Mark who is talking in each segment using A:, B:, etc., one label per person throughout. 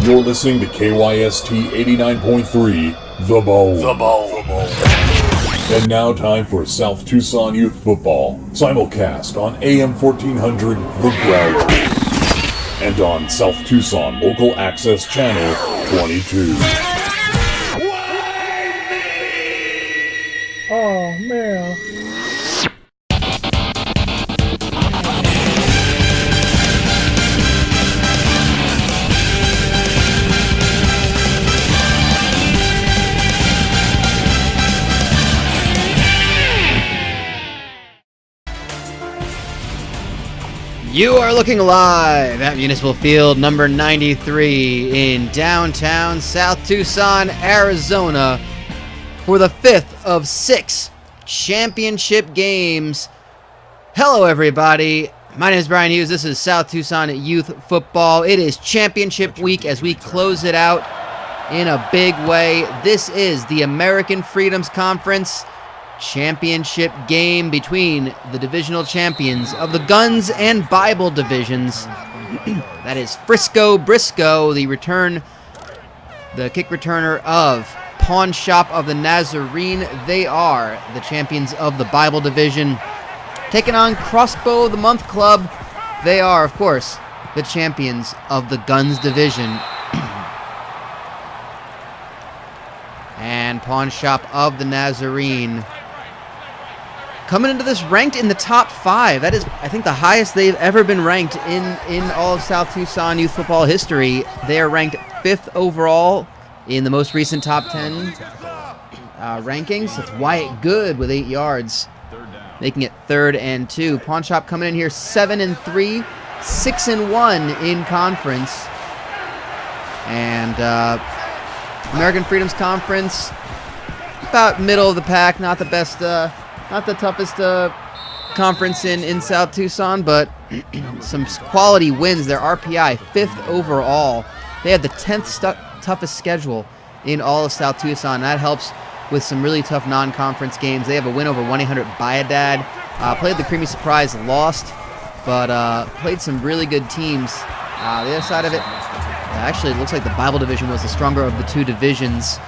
A: You're listening to KYST 89.3, The Bone. The Bone. And now time for South Tucson Youth Football. Simulcast on AM 1400, The Ground. And on South Tucson Local Access Channel 22.
B: Oh, man.
C: You are looking live at Municipal Field number 93 in downtown South Tucson, Arizona for the 5th of 6 championship games. Hello everybody, my name is Brian Hughes. This is South Tucson Youth Football. It is championship week as we close it out in a big way. This is the American Freedoms Conference championship game between the divisional champions of the Guns and Bible divisions. That is Frisco Briscoe, the kick returner of Pawn Shop of the Nazarene. They are the champions of the Bible division. Taking on Crossbow the Month Club. They are, of course, the champions of the Guns division. And Pawn Shop of the Nazarene coming into this ranked in the top 5. That is, I think, the highest they've ever been ranked in all of South Tucson youth football history. They are ranked 5th overall in the most recent top 10 rankings. It's Wyatt Good with 8 yards, making it 3rd and 2. Pawn Shop coming in here 7-3, 6-1 in conference. And American Freedoms Conference, about middle of the pack, not the best, not the toughest conference in South Tucson, but some quality wins. Their RPI, 5th overall. They have the 10th toughest schedule in all of South Tucson. That helps with some really tough non-conference games. They have a win over 1-800 Bayadad. Played the Creamy Surprise, lost, but played some really good teams. The other side of it, actually, it looks like the Bible division was the stronger of the two divisions.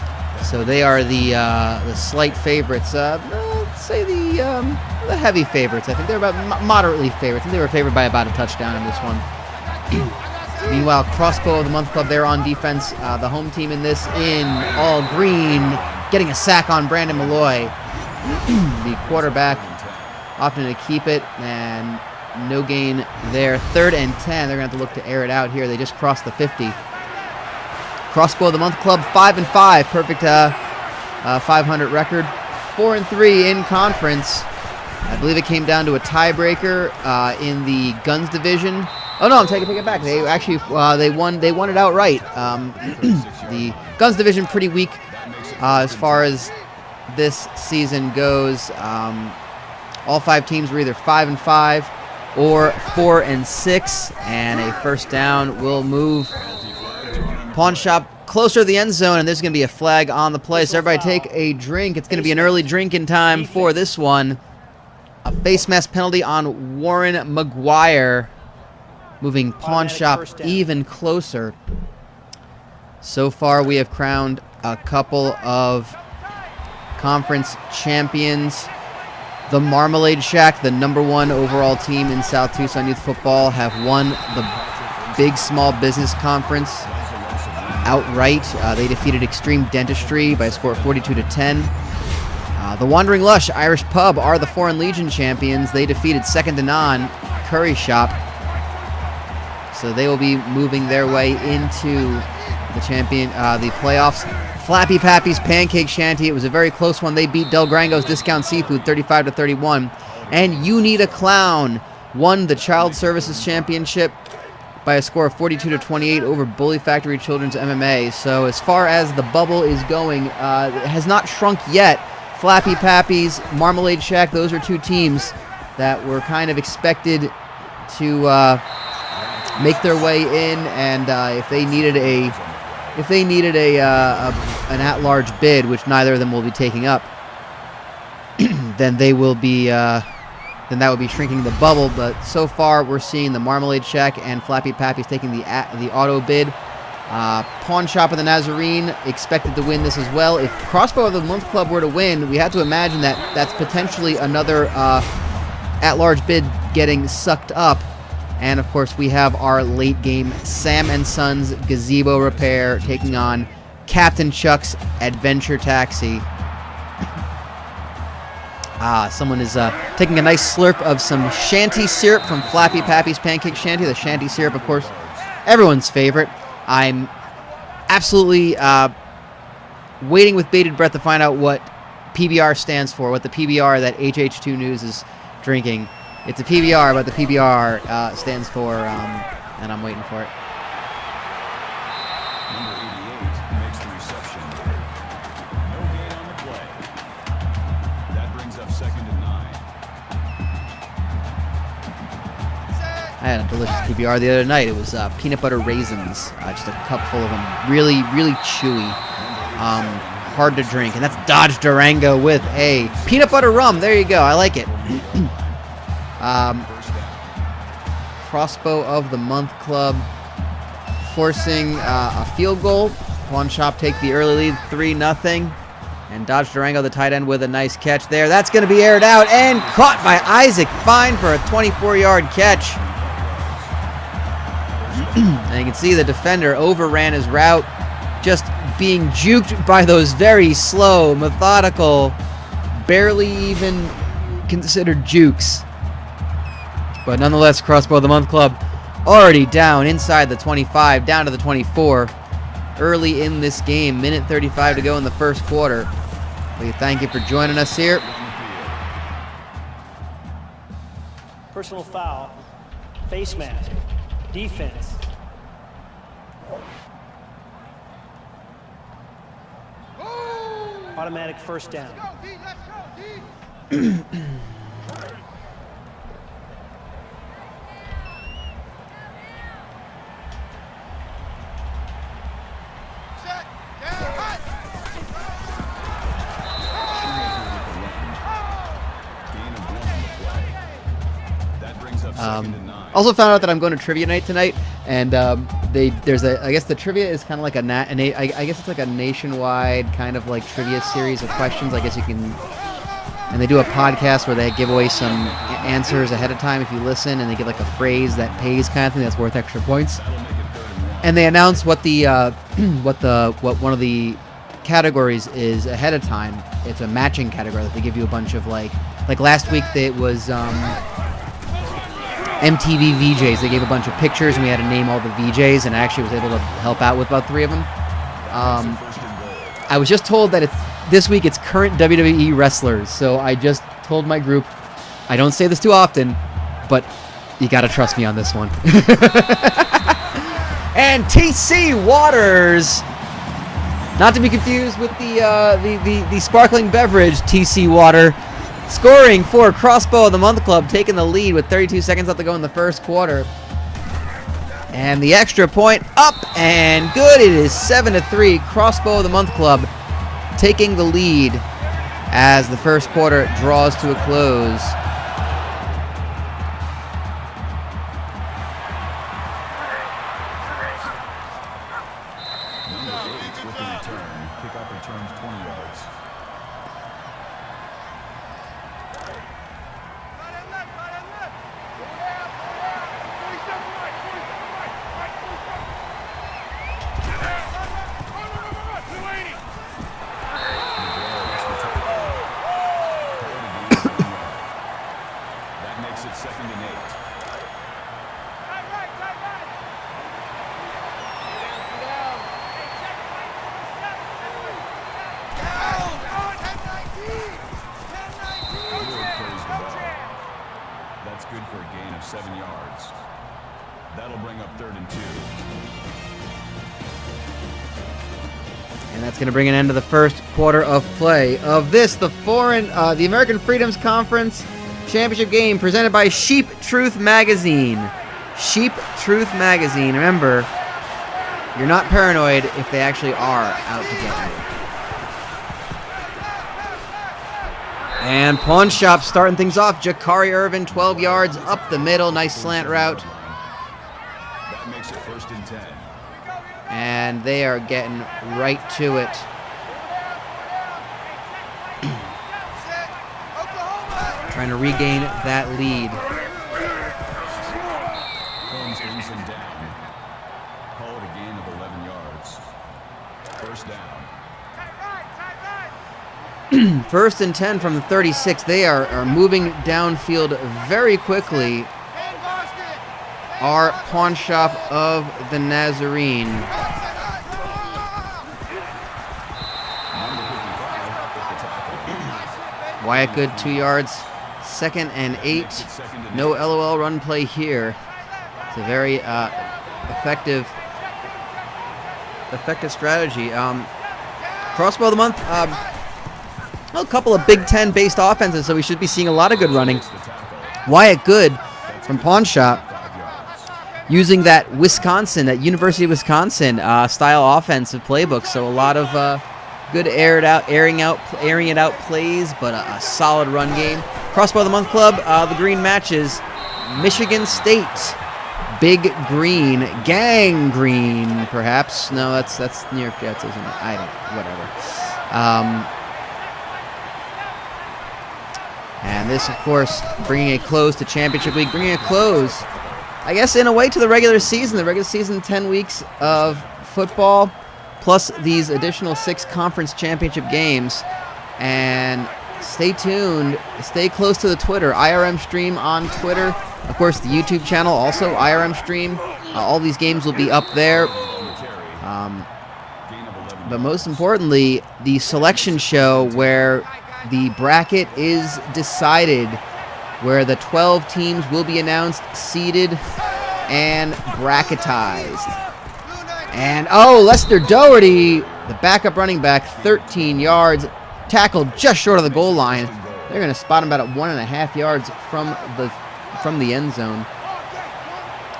C: So they are the slight favorites. Let's say the heavy favorites. I think they're about moderately favorites. I think they were favored by about a touchdown in this one. Meanwhile, Crossbow of the Month Club, they're on defense. The home team in this in all green, getting a sack on Brandon Malloy. The quarterback opting to keep it, and no gain there. 3rd and 10. They're going to have to look to air it out here. They just crossed the 50. Crossbow of the Month Club, 5-5, perfect 500 record, 4-3 in conference. I believe it came down to a tiebreaker in the Guns division. Oh no, I'm taking it back. They actually they won it outright. The Guns division pretty weak as far as this season goes. All 5 teams were either 5-5 or 4-6, and a first down will move Pawn Shop closer to the end zone, and there's going to be a flag on the play. So everybody take a drink. It's going to be an early drinking time for this one. A face mask penalty on Warren McGuire, moving Pawn Shop even closer. So far, we have crowned a couple of conference champions. The Marmalade Shack, the #1 overall team in South Tucson Youth Football, have won the Big Small Business Conference outright. They defeated Extreme Dentistry by a score of 42-10. The Wandering Lush Irish Pub are the Foreign Legion champions. They defeated Second to None Curry Shop. So they will be moving their way into the playoffs. Flappy Pappy's Pancake Shanty, it was a very close one. They beat Del Grango's Discount Seafood 35-31. And You Need a Clown won the Child Services Championship by a score of 42-28 over Bully Factory Children's MMA. So as far as the bubble is going, it has not shrunk yet. Flappy Pappy's, Marmalade Shack, those are 2 teams that were kind of expected to make their way in, and if they needed an at-large bid, which neither of them will be taking up, then they will be then that would be shrinking the bubble. But so far, we're seeing the Marmalade Shack and Flappy Pappy's taking the auto bid. Pawn Shop of the Nazarene expected to win this as well. If Crossbow of the Month Club were to win, we had to imagine that that's potentially another at-large bid getting sucked up. And, of course, we have our late game Sam & Sons Gazebo Repair taking on Captain Chuck's Adventure Taxi. Someone is taking a nice slurp of some shanty syrup from Flappy Pappy's Pancake Shanty. The shanty syrup, of course, everyone's favorite. I'm absolutely waiting with bated breath to find out what PBR stands for, what the PBR that HH2 News is drinking. It's a PBR, but the PBR stands for, and I'm waiting for it.
B: Number 88 makes the reception. No gain on the play. That brings up 2nd and 9.
C: I had a delicious PBR the other night. It was peanut butter raisins, just a cup full of them. Really, really chewy, hard to drink. And that's Dodge Durango with a peanut butter rum. There you go. I like it. Crossbow of the Month Club forcing a field goal. Pawn Shop take the early lead, 3-0. And Dodge Durango, the tight end, with a nice catch there. That's going to be aired out and caught by Isaac Fine for a 24-yard catch. And you can see the defender overran his route, just being juked by those very slow, methodical, barely even considered jukes. But nonetheless, Crossbow of the Month Club already down inside the 25, down to the 24. Early in this game, minute 35 to go in the first quarter. We thank you for joining us here.
D: Personal foul, face mask, defense. Automatic first down.
C: Also found out that I'm going to trivia night tonight, and there's I guess the trivia is kind of like I guess it's like a nationwide kind of like trivia series of questions. I guess you can, and they do a podcast where they give away some answers ahead of time if you listen, and they give like a phrase that pays kind of thing that's worth extra points. And they announce what the what one of the categories is ahead of time. It's a matching category that they give you a bunch of like last week it was MTV VJs. They gave a bunch of pictures, and we had to name all the VJs, and I actually was able to help out with about 3 of them. I was just told that this week it's current WWE wrestlers, so I just told my group, I don't say this too often, but you gotta trust me on this one. And TC Waters, not to be confused with the sparkling beverage TC Water, scoring for Crossbow of the Month Club, taking the lead with 32 seconds left to go in the first quarter. And the extra point up and good. It is 7-3. Crossbow of the Month Club taking the lead as the first quarter draws to a close.
B: With the return, kickoff returns 20 yards. That makes it 2nd and 8. That's good for a gain of 7 yards. That'll bring up 3rd and 2.
C: And that's going to bring an end to the first quarter of play of this, the American Freedoms Conference Championship game presented by Sheep Truth Magazine. Sheep Truth Magazine. Remember, you're not paranoid if they actually are out to get you. And Pawn Shop starting things off. Jakari Irvin, 12 yards up the middle. Nice slant route.
B: That makes it 1st and 10.
C: And they are getting right to it. Trying to regain that lead.
B: Holmes brings him down. Call it a gain of 11 yards. First down.
C: First and 10 from the 36. They are moving downfield very quickly. Our pawn shop of the Nazarene. Wyatt Good, 2 yards. 2nd and 8. No LOL run play here. It's a very effective strategy. Crossbow of the month. A couple of Big Ten based offenses, so we should be seeing a lot of good running. Wyatt Good from Pawn Shop, using that University of Wisconsin style offensive playbook. So a lot of good airing it out plays, but a solid run game. Crossbow of the Month Club, the green matches Michigan State, Big Green, Gang Green, perhaps. No, that's New York Jets, isn't it? I don't, whatever. And this, of course, bringing a close to Championship Week, bringing a close, I guess, in a way, to the regular season. The regular season, 10 weeks of football, plus these additional 6 conference championship games. And stay tuned. Stay close to the Twitter. IRMstream on Twitter. Of course, the YouTube channel, also IRMstream. All these games will be up there. But most importantly, the selection show where the bracket is decided, where the 12 teams will be announced, seeded, and bracketized. And, Lester Doherty, the backup running back, 13 yards, tackled just short of the goal line. They're going to spot him about at 1.5 yards from the end zone.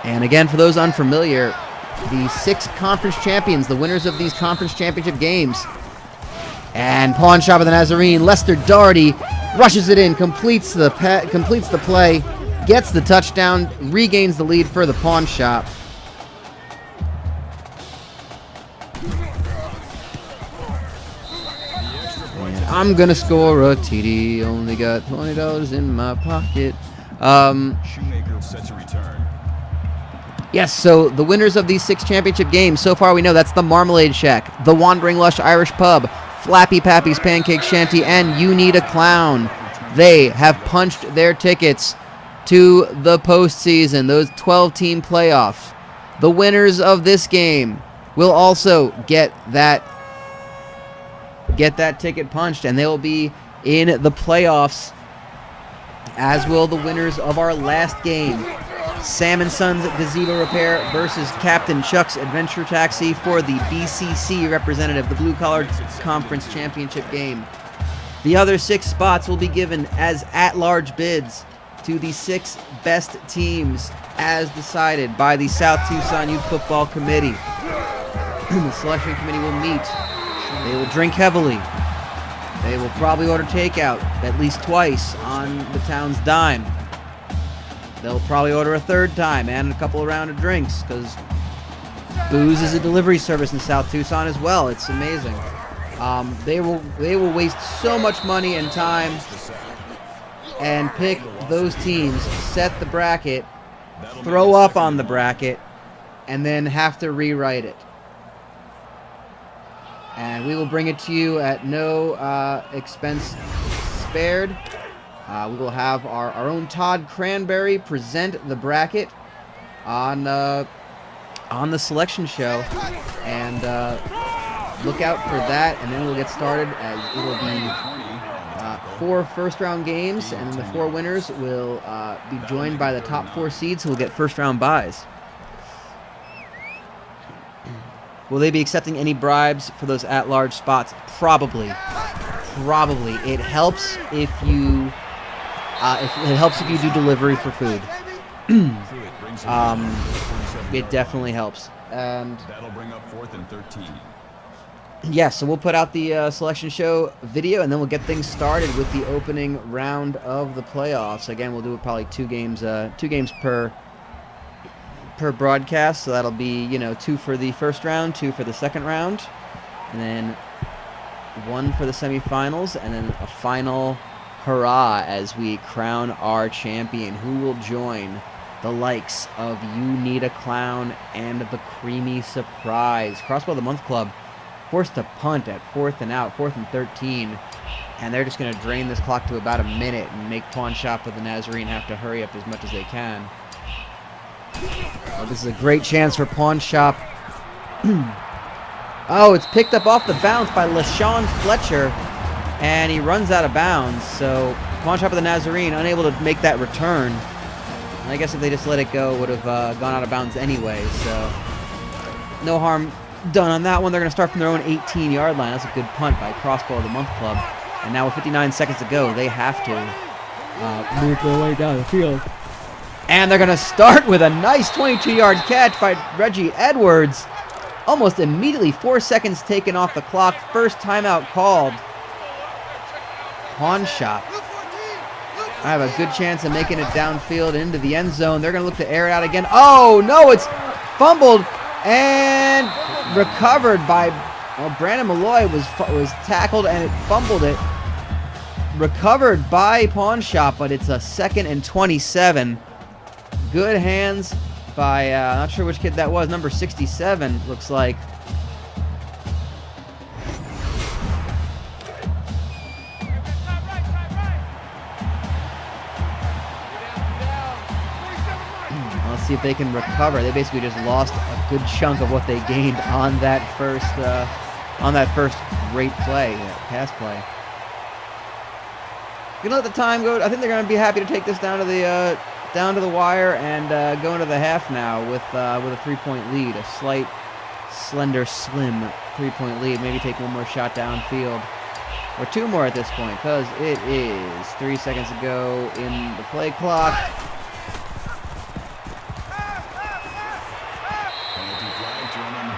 C: And again, for those unfamiliar, the 6 conference champions, the winners of these conference championship games. And Pawn Shop of the Nazarene, Lester Doherty rushes it in, completes the play, gets the touchdown, regains the lead for the Pawn Shop. And I'm gonna score a TD. Only got $20 in my pocket.
B: Shoemaker set to return.
C: Yes, so the winners of these 6 championship games, so far we know that's the Marmalade Shack, the Wandering Lush Irish Pub, Flappy Pappy's Pancake Shanty, and You Need a Clown. They have punched their tickets to the postseason, those 12-team playoffs. The winners of this game will also get that ticket punched, and they will be in the playoffs, as will the winners of our last game. Sam & Sons Gazebo Repair versus Captain Chuck's Adventure Taxi for the BCC representative, the Blue Collar Conference Championship game. The other 6 spots will be given as at-large bids to the 6 best teams as decided by the South Tucson Youth Football Committee. The selection committee will meet. They will drink heavily. They will probably order takeout at least twice on the town's dime. They'll probably order a 3rd time and a couple of round of drinks, because booze is a delivery service in South Tucson as well. It's amazing. They will waste so much money and time and pick those teams, set the bracket, throw up on the bracket, and then have to rewrite it. And we will bring it to you at no expense spared. We will have our own Todd Cranberry present the bracket on the selection show, and look out for that. And then we'll get started, as it will be 4 first-round games, and the 4 winners will be joined by the top 4 seeds who will get first-round byes. Will they be accepting any bribes for those at-large spots? Probably. It helps if you. It helps if you do delivery for food. It definitely helps. And
B: That'll bring up 4th and 13.
C: yeah, so we'll put out the selection show video, and then we'll get things started with the opening round of the playoffs. Again, we'll do probably 2 games per per broadcast, so that'll be, 2 for the first round, 2 for the second round, and then 1 for the semifinals, and then a final hurrah as we crown our champion, who will join the likes of You Need a Clown and the Creamy Surprise. Crossbow of the Month Club forced to punt at 4th and out, 4th and 13, and they're just going to drain this clock to about a minute and make Pawn Shop of the Nazarene have to hurry up as much as they can. Well, this is a great chance for Pawn Shop. Oh, it's picked up off the bounce by LaShawn Fletcher, and he runs out of bounds. So Pawn Shop of the Nazarene unable to make that return. And I guess if they just let it go, it would have gone out of bounds anyway. So no harm done on that one. They're going to start from their own 18-yard line. That's a good punt by Crossbow of the Month Club. And now with 59 seconds to go, they have to move their way down the field. And they're going to start with a nice 22-yard catch by Reggie Edwards. Almost immediately, 4 seconds taken off the clock. First timeout called. Pawn Shop. I have a good chance of making it downfield into the end zone. They're going to look to air it out again. Oh, no, it's fumbled and recovered by Brandon Malloy was tackled and it fumbled it. Recovered by Pawn Shop, but it's a 2nd and 27. Good hands by, not sure which kid that was, number 67, looks like. Let's see if they can recover. They basically just lost a good chunk of what they gained on that first great play, pass play. Gonna let the time go. I think they're gonna be happy to take this down to the wire and go into the half now with a 3-point lead, a slight, slender, slim 3-point lead. Maybe take one more shot downfield, or 2 more at this point, because it is 3 seconds to go in the play clock.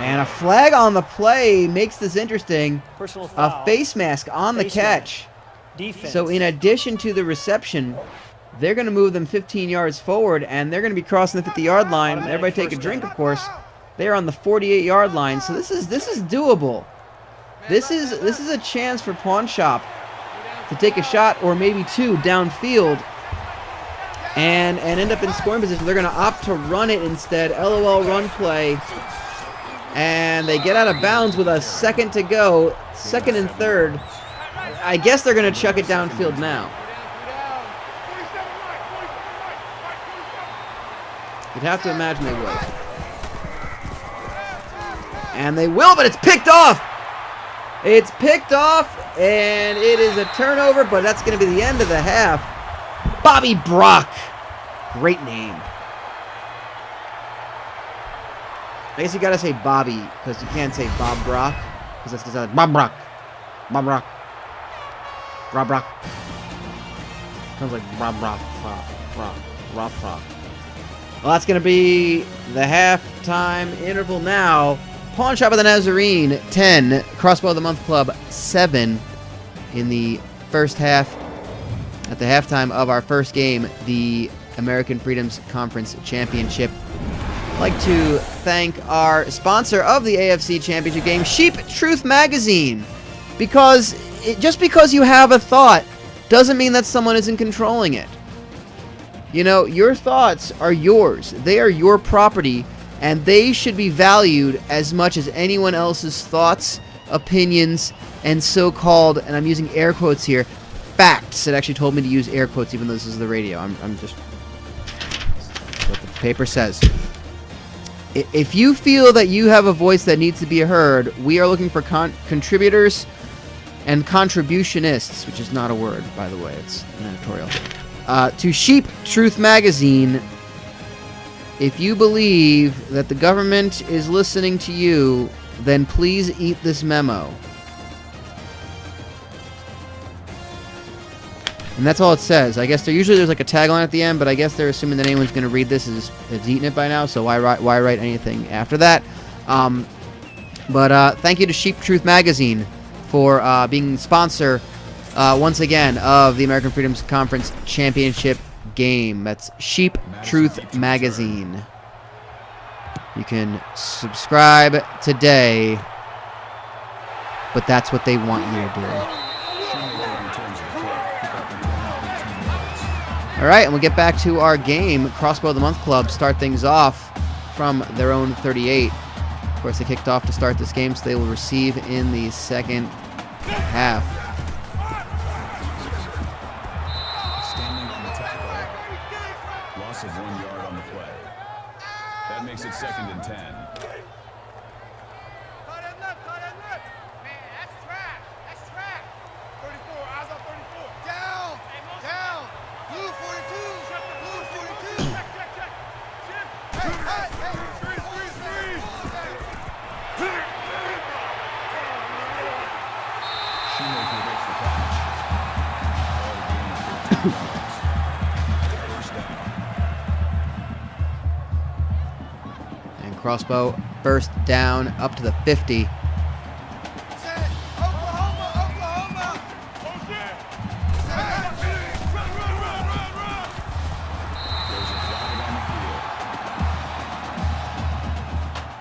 C: And a flag on the play makes this interesting.
D: Personal foul.
C: A face mask on the catch.
D: Defense.
C: So in addition to the reception, they're going to move them 15 yards forward, and they're going to be crossing the 50-yard line. Everybody take a drink, of course. They're on the 48-yard line, so this is doable. This is a chance for Pawn Shop to take a shot or maybe 2 downfield and end up in scoring position. They're going to opt to run it instead. LOL run play. And they get out of bounds with a 2nd to go, 2nd and 3rd. I guess they're going to chuck it downfield now. You'd have to imagine they will. And they will, but it's picked off! It's picked off, and it is a turnover, but that's going to be the end of the half. Bobby Brock. Great name. I guess you gotta say Bobby, because you can't say Bob Brock, because that's gonna sound like Bob Brock. Bob Brock. Rob Brock. Sounds like Rob Brock. Rob Brock. Well, that's gonna be the halftime interval now. Pawn Shop of the Nazarene, 10. Crossbow of the Month Club, 7. In the first half, at the halftime of our first game, the American Freedoms Conference Championship. I'd like to thank our sponsor of the AFC Championship game, Sheep Truth Magazine, because just because you have a thought doesn't mean that someone isn't controlling it. You know, your thoughts are yours. They are your property, and they should be valued as much as anyone else's thoughts, opinions, and so-called, and I'm using air quotes here, facts. It actually told me to use air quotes even though this is the radio. I'm just what the paper says. If you feel that you have a voice that needs to be heard, we are looking for contributors and contributionists, which is not a word, by the way. It's an editorial. To Sheep Truth Magazine, if you believe that the government is listening to you, then please eat this memo. And that's all it says. I guess there's like a tagline at the end, but I guess they're assuming that anyone's going to read this has eaten it by now, so why write anything after that? But thank you to Sheep Truth Magazine for being sponsor, once again, of the American Freedoms Conference Championship game. That's Sheep Truth Magazine. You can subscribe today, but that's what they want you to do. All right, and we'll get back to our game. Crossbow of the Month Club start things off from their own 38. Of course, they kicked off to start this game, so they will receive in the second half.
B: Standing on the tackle. Loss of 1 yard on the play. That makes it 2nd and 10.
C: And Crossbow first down up to the 50.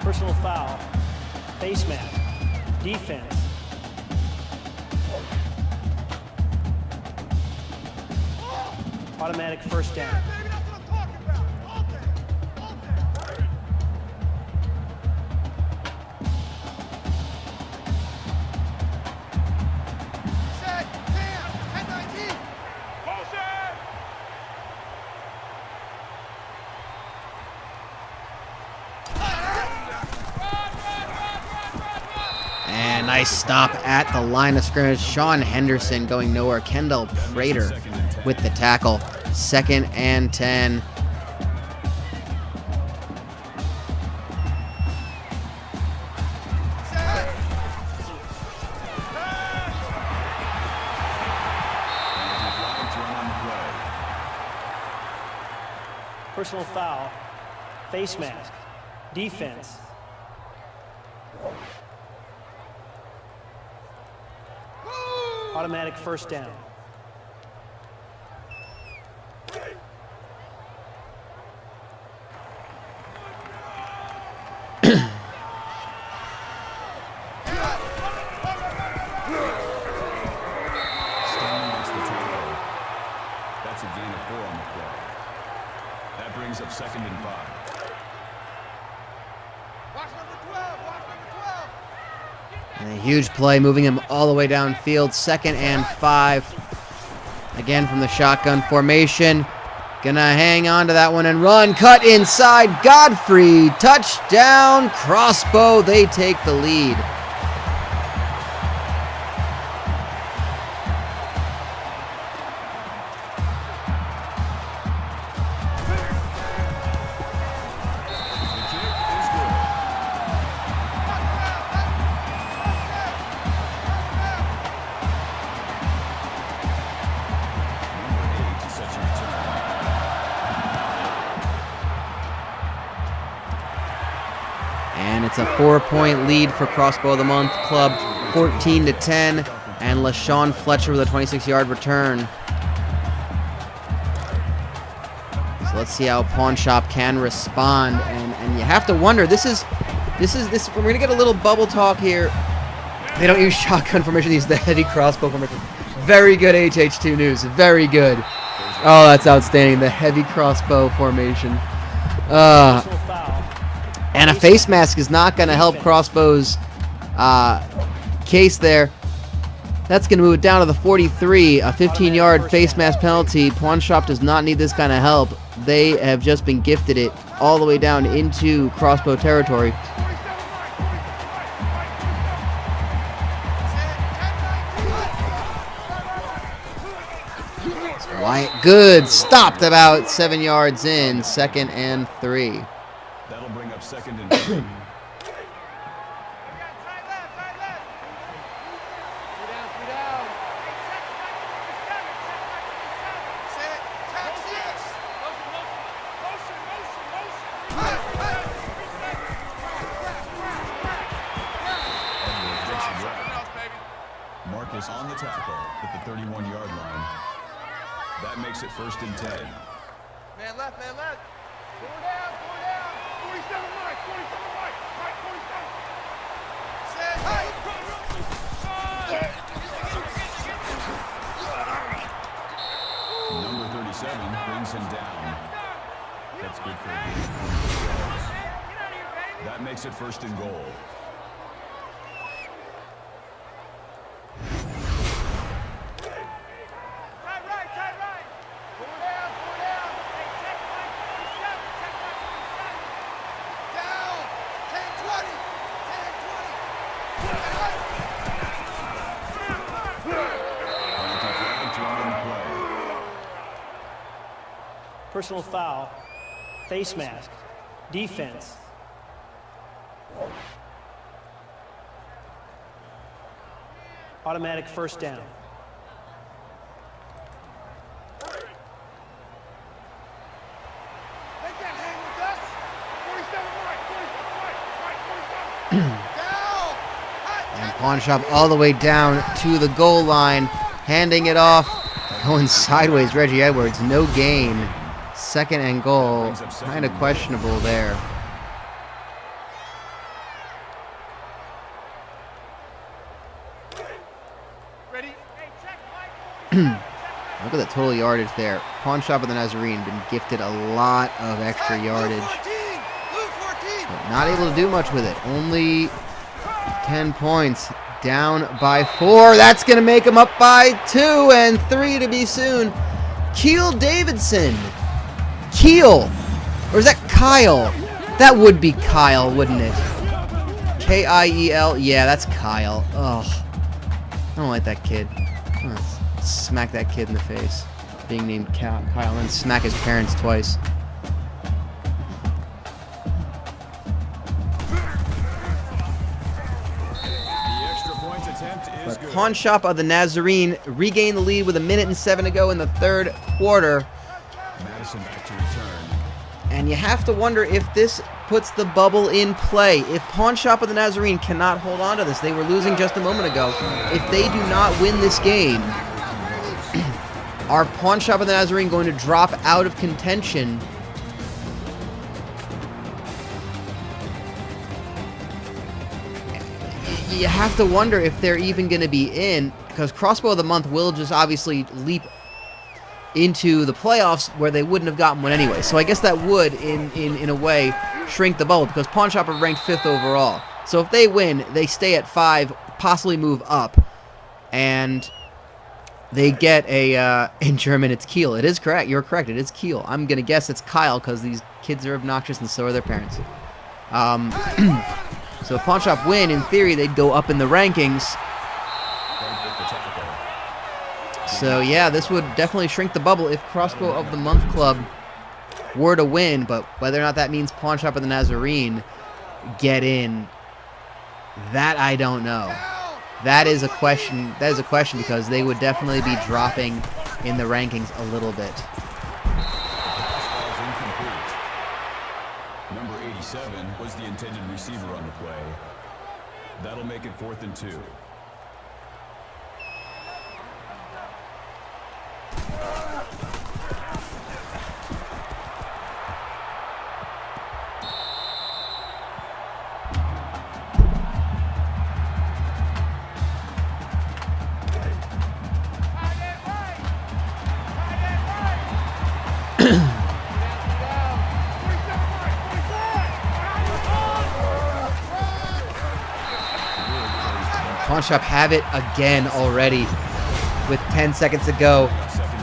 D: Personal foul. Face mask. Defense. Automatic first down.
C: And nice stop at the line of scrimmage. Sean Henderson going nowhere. Kendall Prater with the tackle. 2nd and 10.
D: Personal foul. Face mask. Defense. Automatic first down.
B: That's a gain of 4 on the play. That brings up 2nd and 5.
C: And a huge play, moving him all the way downfield. 2nd and 5. Again from the shotgun formation. Gonna hang on to that one and run. Cut inside. Godfrey. Touchdown. Crossbow. They take the lead. And it's a 4-point lead for Crossbow of the Month Club, 14-10, and LaShawn Fletcher with a 26-yard return. So let's see how Pawn Shop can respond, and you have to wonder. This. We're gonna get a little bubble talk here. They don't use shotgun formation; they use the heavy crossbow formation. Very good HH2 news. Very good. Oh, that's outstanding. The heavy crossbow formation. And a face mask is not going to help Crossbow's case there. That's going to move it down to the 43. A 15-yard face mask penalty. Pawn Shop does not need this kind of help. They have just been gifted it all the way down into Crossbow territory. Wyatt Good stopped about 7 yards in. 2nd and 3.
B: That'll bring up 2nd and 3. Marcus on the tackle at the 31-yard line. That makes it 1st and 10.
E: Man left, man left. Four down, 47 right, 45.
B: That's good for a gain of 20 yards. That makes it 1st and goal.
D: Personal foul, face mask, defense. Automatic 1st down.
C: And Pawn Shop all the way down to the goal line, handing it off, going sideways. Reggie Edwards, no gain. 2nd and goal, kind of questionable there. Look at the total yardage there. Pawn Shop of the Nazarene been gifted a lot of extra yardage, but not able to do much with it. Only 10 points, down by 4. That's going to make them up by 2 and 3 to be soon. Keel Davidson. Keel. Or is that Kyle? That would be Kyle, wouldn't it? K-I-E-L? Yeah, that's Kyle. Ugh. I don't like that kid. I'm gonna smack that kid in the face. Being named Kyle and then smack his parents twice. But Pawn Shop of the Nazarene regained the lead with 1:07 to go in the 3rd quarter.
B: Madison back to return.
C: And you have to wonder if this puts the bubble in play. If Pawn Shop of the Nazarene cannot hold on to this, they were losing just a moment ago. If they do not win this game, are Pawn Shop of the Nazarene going to drop out of contention? You have to wonder if they're even going to be in, because Crossbow of the Month will just obviously leap into the playoffs where they wouldn't have gotten one anyway. So I guess that would, in a way, shrink the bubble, because Pawn Shop are ranked 5th overall. So if they win, they stay at 5, possibly move up, and they get a, in German, it's Kiel. It is correct. You're correct. It is Kiel. I'm going to guess it's Kyle, because these kids are obnoxious, and so are their parents. So if Pawn Shop win, in theory, they'd go up in the rankings. So yeah, this would definitely shrink the bubble if Crossbow of the Month Club were to win, but whether or not that means Pawn Shop of the Nazarene get in, that I don't know. That is a question. That is a question, because they would definitely be dropping in the rankings a little bit.
B: Number 87 was the intended receiver on the play. That'll make it 4th and 2.
C: Pawn Shop have it again already with 10 seconds to go.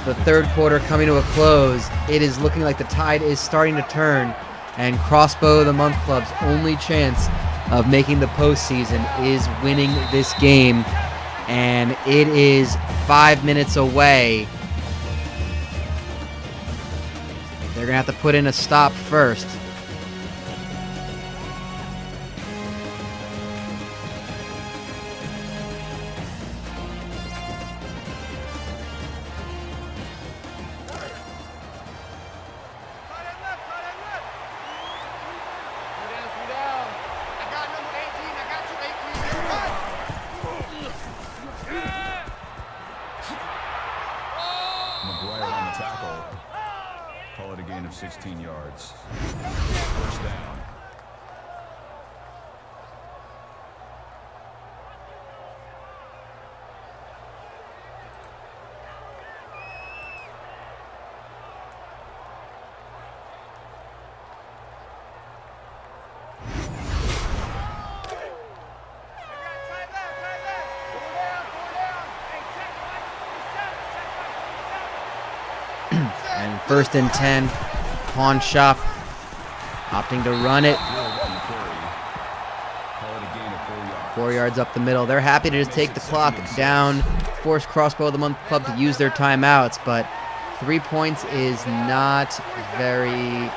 C: The 3rd quarter coming to a close. It is looking like the tide is starting to turn, and Crossbow of the Month Club's only chance of making the postseason is winning this game, and it is 5 minutes away. They're going to have to put in a stop first.
B: McGuire on the tackle. Call it a gain of 16 yards.
C: 1st and 10. Pawn Shop opting to run it. 4 yards up the middle. They're happy to just take the clock down, force Crossbow of the Month Club to use their timeouts, but 3 points is not very...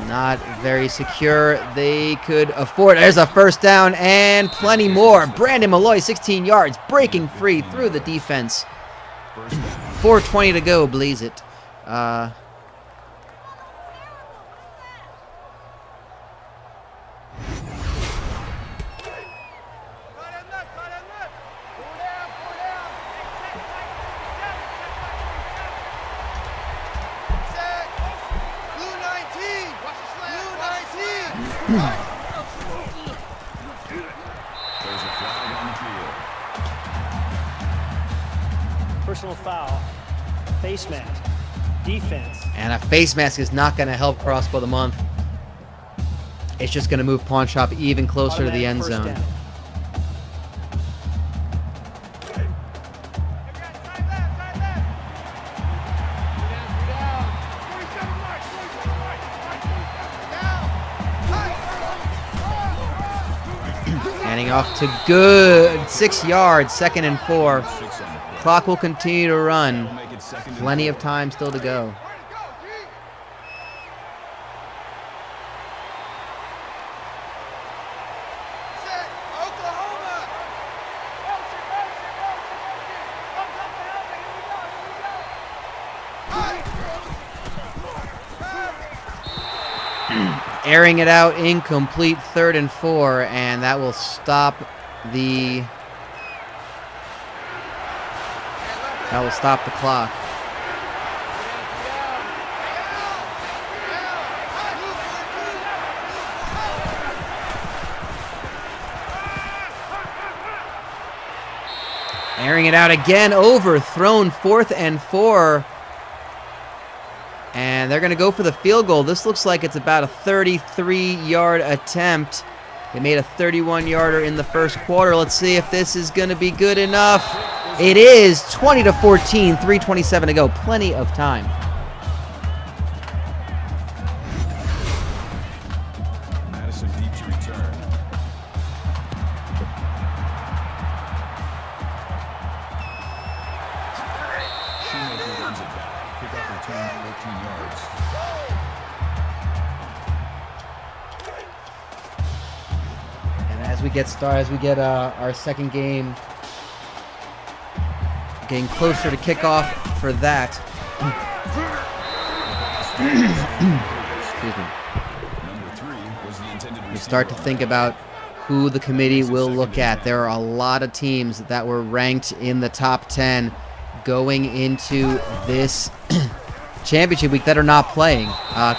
C: not very secure. They could afford it. There's a 1st down and plenty more. Brandon Malloy, 16 yards, breaking free through the defense. 4:20 to go, blaze it.
B: There's a flag on the field.
D: Personal foul. Face mask. Defense.
C: And a face mask is not going to help Crossbow of the Month. It's just going to move Pawn Shop even closer to the end
D: Automatic
C: zone.
D: first down.
C: Handing off to good. 6 yards, 2nd and 4. Clock will continue to run. Plenty of time still to go. Airing it out, incomplete, 3rd and 4, and that will stop the clock. Airing it out again, overthrown, 4th and 4. And they're going to go for the field goal. This looks like it's about a 33-yard attempt. They made a 31-yarder in the 1st quarter. Let's see if this is going to be good enough. It is 20-14, 3:27 to go. Plenty of time.
B: Madison deep to return. Shoemaker runs it back. Pick up return 14 yards.
C: And as we get started, as we get our second game getting closer to kickoff for that. Excuse me.
B: Number 3 was the intended
C: We start to think about who the committee will look at. There are a lot of teams that were ranked in the top 10 going into this championship week that are not playing.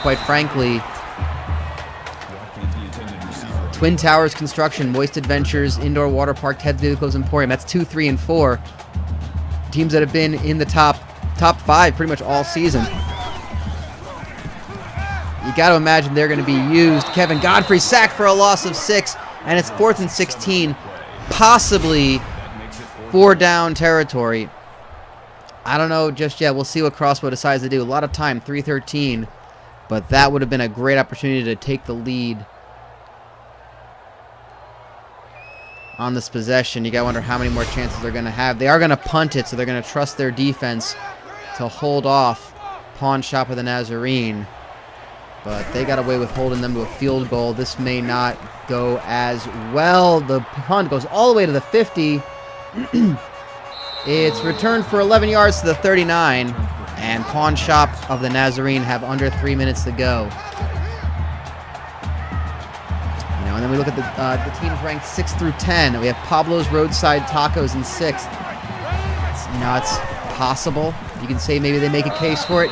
C: Quite frankly, Twin Towers Construction, Moist Adventures, Indoor Water Park, Ted's Vehicles Emporium. That's 2, 3, and 4. Teams that have been in the top 5 pretty much all season. You got to imagine they're going to be used. Kevin Godfrey sacked for a loss of 6, and it's 4th and 16, possibly 4-down territory. I don't know just yet. We'll see what Crossbow decides to do. A lot of time, 3:13, but that would have been a great opportunity to take the lead on this possession. You got to wonder how many more chances they're going to have. They are going to punt it, so they're going to trust their defense to hold off Pawn Shop of the Nazarene. But they got away with holding them to a field goal. This may not go as well. The punt goes all the way to the 50. It's returned for 11 yards to the 39. And Pawn Shop of the Nazarene have under 3 minutes to go. And then we look at the teams ranked 6 through 10. We have Pablo's Roadside Tacos in 6th. It's possible. You can say maybe they make a case for it.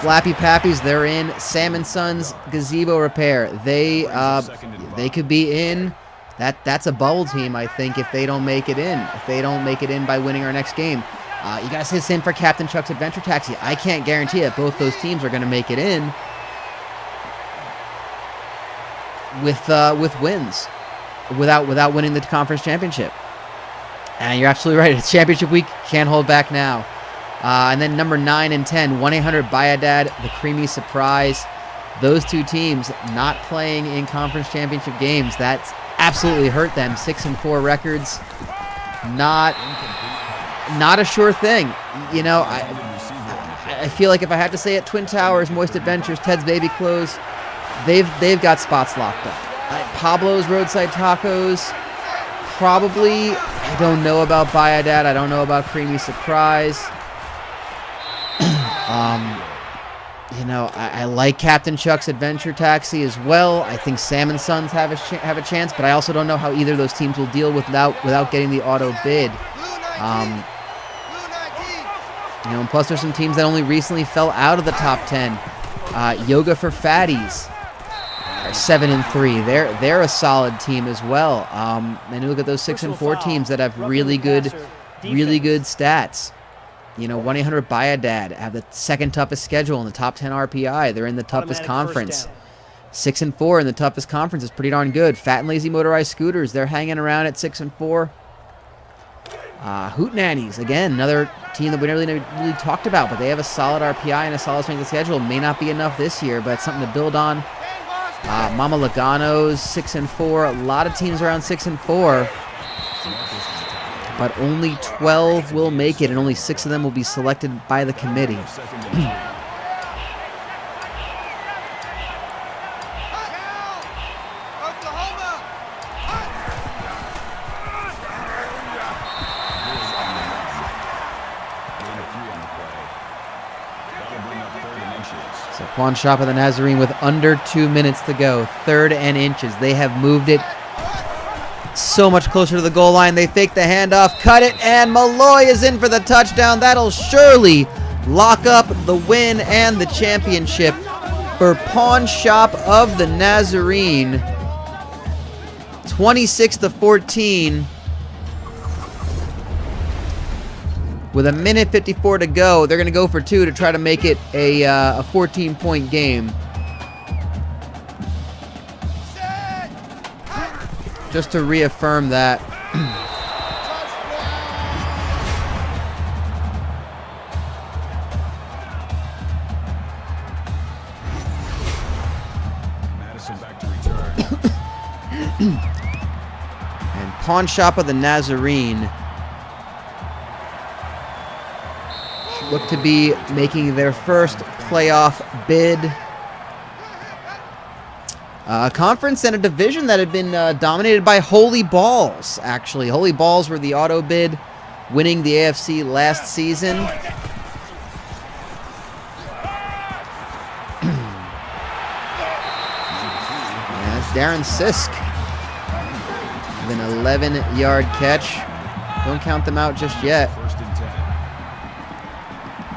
C: Flappy Pappies, they're in. Sam & Sons Gazebo Repair, they could be in. That's a bubble team, I think, if they don't make it in. If they don't make it in by winning our next game. You got to say the same for Captain Chuck's Adventure Taxi. I can't guarantee that both those teams are going to make it in with wins, without winning the conference championship. And you're absolutely right. It's championship week. Can't hold back now. And then number 9 and 10, 1-800-BIADAD, the Creamy Surprise. Those two teams not playing in conference championship games. That's absolutely hurt them. 6-4 records. Not a sure thing. You know, I feel like if I had to say it, Twin Towers, Moist Adventures, Ted's Baby Clothes, they've got spots locked up. Pablo's Roadside Tacos, probably. I don't know about BIADAD. I don't know about Creamy Surprise. You know, I like Captain Chuck's Adventure Taxi as well. I think Sam and Sons have a chance, but I also don't know how either of those teams will deal without getting the auto bid. You know, and plus there's some teams that only recently fell out of the top 10. Yoga for Fatties are 7-3. They're a solid team as well. And you look at those 6-4 teams that have really good stats. You know, 1-800-BIADAD have the second toughest schedule in the top 10 RPI. They're in the toughest conference. 6-4 in the toughest conference is pretty darn good. Fat and Lazy Motorized Scooters, they're hanging around at 6-4. Hootenannies, again, another team that we never really talked about, but they have a solid RPI and a solid strength of schedule. May not be enough this year, but it's something to build on. Mama Logano's 6-4. A lot of teams around 6-4. But only 12 will make it, and only 6 of them will be selected by the committee. So Pawn Shop of the Nazarene with under 2 minutes to go. 3rd and inches. They have moved it so much closer to the goal line. They fake the handoff, cut it, and Malloy is in for the touchdown. That'll surely lock up the win and the championship for Pawn Shop of the Nazarene. 26-14. With 1:54 to go, they're going to go for 2 to try to make it a 14-point game. Just to reaffirm that.
B: Madison back to return.
C: And Pawn Shop of the Nazarene look to be making their first playoff bid. A conference and a division that had been dominated by Holy Balls, actually. Holy Balls were the auto bid, winning the AFC last season. And that's Darren Sisk with an 11-yard catch. Don't count them out just yet.
B: First and 10.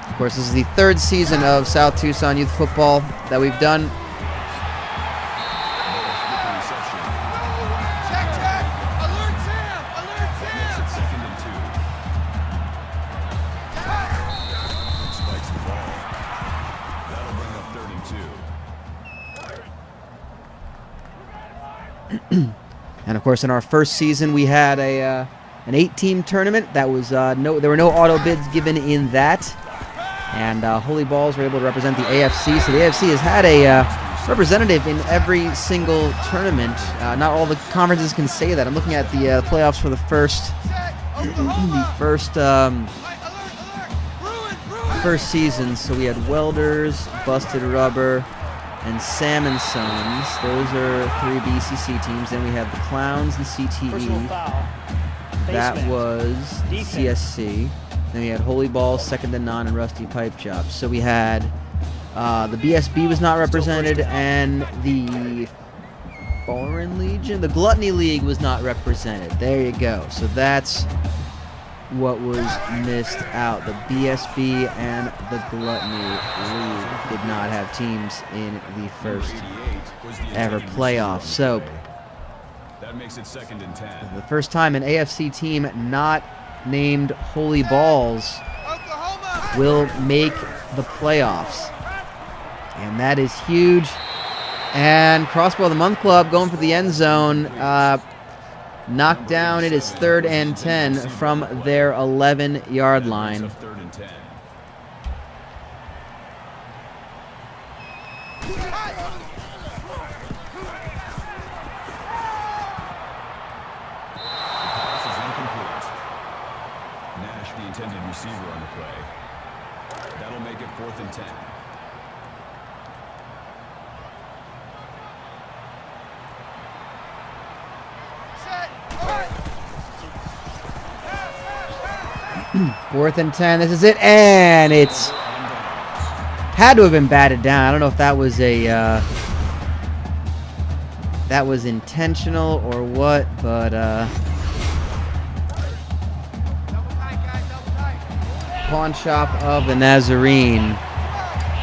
C: Of course, this is the 3rd season of South Tucson Youth Football that we've done. And of course, in our first season, we had an 8-team tournament. That was there were no auto bids given in that, and Holy Balls were able to represent the AFC. So the AFC has had a representative in every single tournament. Not all the conferences can say that. I'm looking at the playoffs for the first season. So we had Welders, Busted Rubber, and Sam and Sons. Those are 3 BCC teams. Then we have the Clowns and CTE. That was CSC. Then we had Holy Balls, Second and None, and Rusty Pipe Chops. So we had the BSB was not represented, and the Foreign Legion, the Gluttony League was not represented. There you go. So that's what was missed out. The BSB and the Gluttony League did not have teams in the first ever playoff. So
B: That makes it 2nd and 10.
C: the first time an AFC team not named Holy Balls will make the playoffs. And that is huge. And Crossbow of the Month Club going for the end zone. Knocked down. It is 3rd and 10 from their 11-yard line.
B: Up 3rd and 10. Pass is incomplete. Nash, the intended receiver on the play. That'll make it 4th and 10.
C: Fourth and 10. This is it, and it's had to have been batted down. I don't know if that was a that was intentional or what, but pawn shop of the Nazarene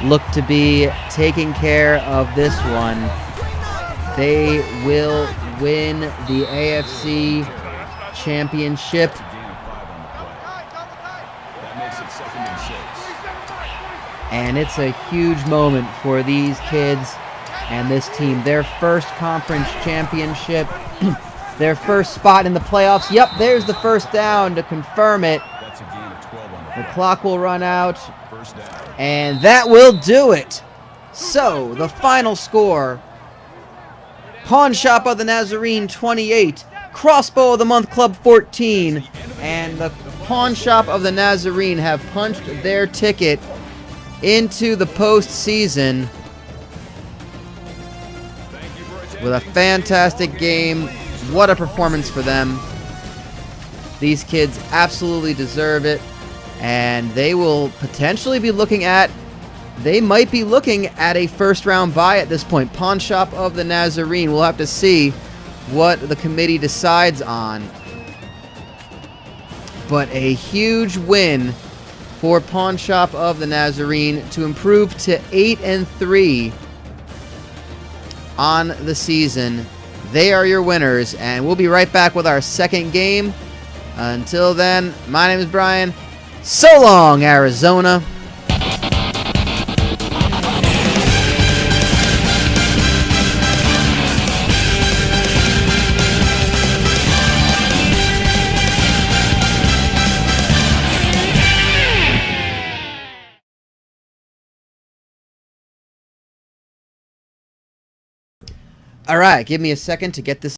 C: look to be taking care of this one. They will win the AFC Championship. And it's a huge moment for these kids and this team. Their first conference championship, their first spot in the playoffs. Yep, there's the first down to confirm it.
B: That's a gain of 12 on the
C: The
B: play.
C: clock will run out,
B: First down.
C: and that will do it. So, the final score, Pawn Shop of the Nazarene 28, Crossbow of the Month Club 14, and the Pawn Shop of the Nazarene have punched their ticket into the postseason with a fantastic game. What a performance for them. These kids absolutely deserve it, and they will potentially be looking at, they might be looking at a first-round bye at this point. Pawn Shop of the Nazarene. We'll have to see what the committee decides on. But a huge win for Pawn Shop of the Nazarene to improve to 8-3 on the season. They are your winners, and we'll be right back with our second game. Until then, my name is Brian. So long, Arizona. All right, give me a second to get this